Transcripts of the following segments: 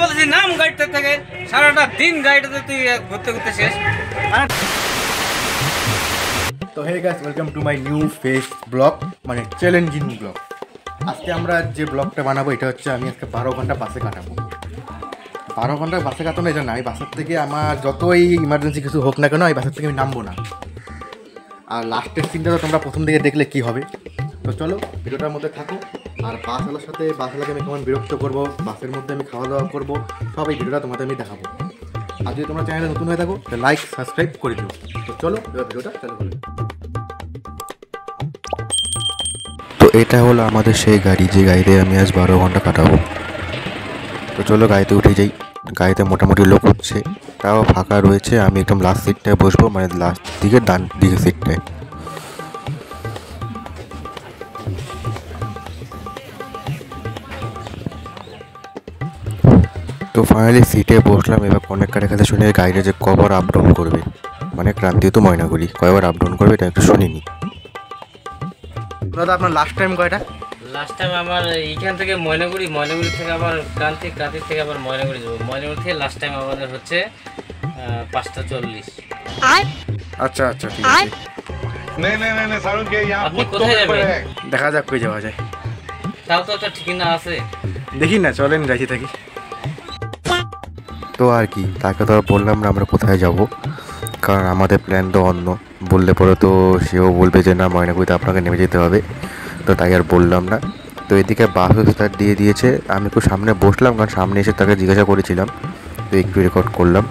বলেছি নাম গাড়িতে থেকে, সারাটা দিন গাড়িটাতে তুই ঘুরতে ঘুরতে শেষ। তো hey guys, welcome to my new face vlog, মানে চ্যালেঞ্জিং ব্লগ। আজকে আমরা যে ব্লগটা বানাবো এটা হচ্ছে আমি আজকে 12 ঘন্টা বাসে কাটাবো। 12 ঘন্টা বাসে কাটানো এটা না, এই বাসের থেকে আমার যতই ইমার্জেন্সি কিছু হোক না কেন এই বাসের থেকে আমি নামবো না। আর লাস্টের সিনটা তো তোমরা প্রথম দিকে দেখলে কী হবে। তো চলো ভিডিওটার মধ্যে থাকো। আর বাসওয়ালার সাথে বাসওয়ালাকে আমি কেমন বিরক্ত করবো, বাসের মধ্যে আমি খাওয়া দাওয়া করবো, সব এই ভিডিওটা তোমাদের আমি দেখাবো। আর যদি তোমরা চ্যানেলে নতুন হয়ে থাকো তাহলে লাইক সাবস্ক্রাইব করে দিও। তো চলো এবার ভিডিওটা চালু করো। তো এটা হলো আমাদের সেই গাড়ি, যে গাড়িতে আমি আজ 12 ঘন্টা কাটাবো। তো চলো গাড়িতে উঠে যাই। গাড়িতে মোটামুটি লোক হচ্ছে, তাও ফাঁকা রয়েছে। আমি একদম লাস্ট সিটটায় বসবো, মানে লাস্ট দিকে ডান দিকে সিটটায়। তো ফাইনালি সিটে বসলাম। এবার কন্ডাক্টরের কাছে শুনে গাড়িটা যে কবার আপ ডাউন করবে, মানে ক্রান্তি তো ময়নাগুড়ি কয়বার আপ ডাউন করবে এটা একটু শুনিনি। দাদা আপনার লাস্ট টাইম কয়টা? লাস্ট টাইম আমার এইখান থেকে ময়নাগুড়ি, ময়নাগুড়ি থেকে আবার ক্রান্তি, ক্রান্তি থেকে আবার ময়নাগুড়ি যাবো। ময়নাগুড়ি থেকে লাস্ট টাইম আমাদের হচ্ছে 5:40। আচ্ছা আচ্ছা ঠিক আছে। আপনি কোথায় যাবেন? দেখা যাক কই যাওয়া যায়। তাও তো একটা ঠিকানা আছে, দেখি না, চলেন যাইতে থাকি। তো আর কি, তাকে তো আর বললাম না আমরা কোথায় যাব, কারণ আমাদের প্ল্যান তো অন্য। বললে পরে তো সেও বলবে যে না ময়নাগুড়িতে আপনাকে নেমে যেতে হবে, তো তাই আর বললাম না। তো এদিকে বাসও স্টার্ট দিয়ে দিয়েছে। আমি একটু সামনে বসলাম, কারণ সামনে এসে তাকে জিজ্ঞাসা করেছিলাম, তো একটু রেকর্ড করলাম।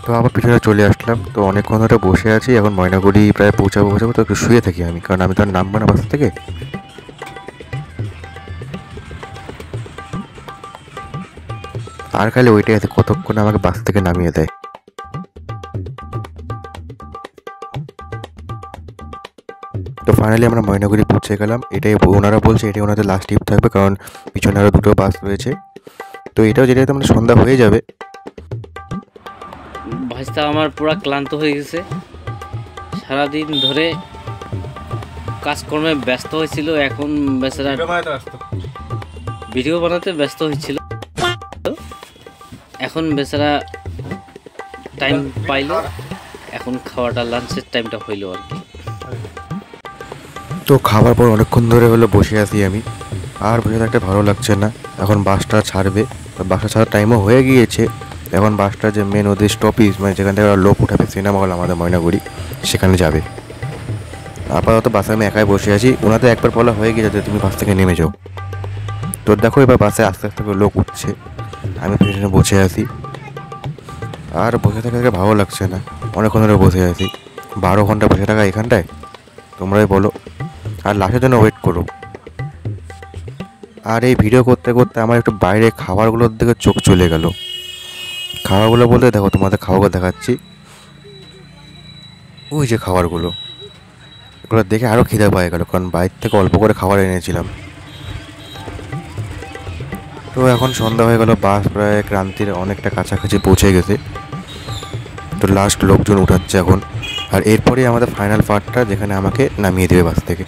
তো আবার পিছনে চলে আসলাম। তো অনেকক্ষণ ধরে বসে আছি, এখন ময়নাগুড়ি প্রায় পৌঁছাবো। তো একটু শুয়ে থাকি আমি, কারণ আমি তো আর নামবো না বাস থেকে। আর খালি ওইটাই আছে কতক্ষণে আমাকে বাস থেকে নামিয়ে দেয়। তো ফাইনালি আমরা ময়নাগুড়ি পৌঁছে গেলাম। এটাই ওনারা বলছে এটাই ওনাদের লাস্ট ট্রিপ থাকবে, কারণ পিছনে আরও দুটো বাস রয়েছে। তো এটাও যেটা মানে সন্ধ্যা হয়ে যাবে। ভাইস্তা আমার পুরো ক্লান্ত হয়ে গেছে, সারাদিন ধরে কাজকর্মে ব্যস্ত হয়েছিল। এখন বেচারা ভিডিও বানাতে ব্যস্ত হয়েছিল, এখন বেচারা টাইম পাইলো। এখন খাওয়াটা লাঞ্চের টাইমটা হইলো আর কি। তো খাবার পর অনেকক্ষণ ধরে হলো বসে আছি আমি, আর বসে থাকতে ভালো লাগছে না। এখন বাসটা ছাড়বে, বাসটা ছাড়ার টাইমও হয়ে গিয়েছে। এখন বাসটা যে মেন ওদের স্টপেজ, মানে যেখান থেকে লোক উঠাবে সিনেমা হল আমাদের ময়নাগুড়ি, সেখানে যাবে। আপাতত বাসে আমি একাই বসে আছি। ওনাদের একবার বলা হয়ে গিয়েছে যে তুমি বাস থেকে নেমে যাও। তো দেখো এবার বাসে আস্তে আস্তে করে লোক উঠছে, আমি পেছনে বসে আছি। আর বসে থাকা ভালো লাগছে না, অনেকক্ষণ ধরে বসে আছি। 12 ঘন্টা বসে থাকা এখানটায়, তোমরাই বলো। আর লাস্টের জন্য ওয়েট করো। আর এই ভিডিও করতে করতে আমার একটু বাইরে খাবারগুলোর দিকে চোখ চলে গেল। খাবারগুলো বলতে দেখো তোমাদের খাবারগুলো দেখাচ্ছি। ওই যে খাবারগুলো, এগুলো দেখে আরও খিদে পায়ে গেল, কারণ বাইরে থেকে অল্প করে খাবার এনেছিলাম। তো এখন সন্ধ্যা হয়ে গেল, বাস প্রায় ক্রান্তির অনেকটা কাছাকাছি পৌঁছে গেছে। তো লাস্ট লোকজন উঠাচ্ছে এখন। আর এরপরেই আমাদের ফাইনাল পার্টটা, যেখানে আমাকে নামিয়ে দেবে বাস থেকে।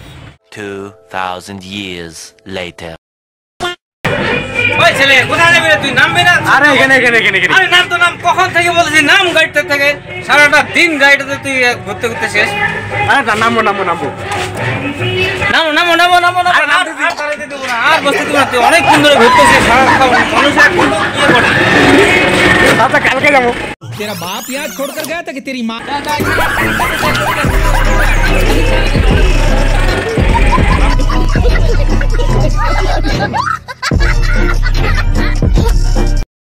2000 years later. ওই ছেলে কোথায় যাবি রে? তুই নামবি না? আরে এখানে এখানে এখানে এখানে। আরে নাম তো নাম, কখন থেকে বলেছি নাম গাড়িতে থেকে, সারাটা দিন গাড়িটাতে তুই ঘুরতে ঘুরতে শেষ। আরে নামবো নামবো নামবো নামো নামো নামো নামো নামো। আর দাঁড়াইতে দেবো না, আর বসতে দেবো না। তুই অনেকক্ষণ ধরে ঘুরতেছিস, মানুষের এখন ইয়ে করে। আচ্ছা কালকে যাবো। तेरा बाप यहाँ छोड़कर गया था कि तेरी माँ